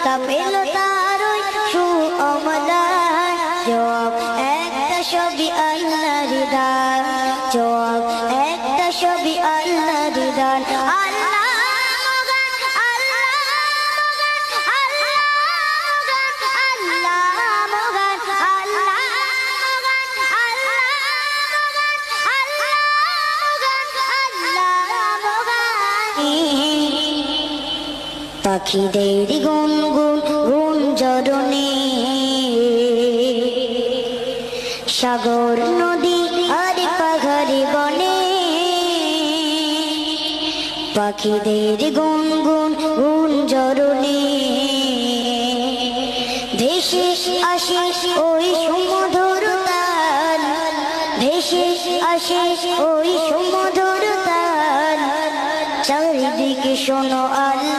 কাঁপেল তার ওই সুঅমলান জবাব একটা সবই আল্লাহর দান জবাব একটা সবই আল্লাহর দান পাখিদের গুনগুন গুঞ্জরণে সাগর নদী আর পাহাড়ি বনে পাখিদের গুনগুন গুঞ্জরণে ভেসে আসে ওই সুমধুর তান ভেসে আসে ওই সুমধুর তান চারিদিকে শোনো আল্লাহ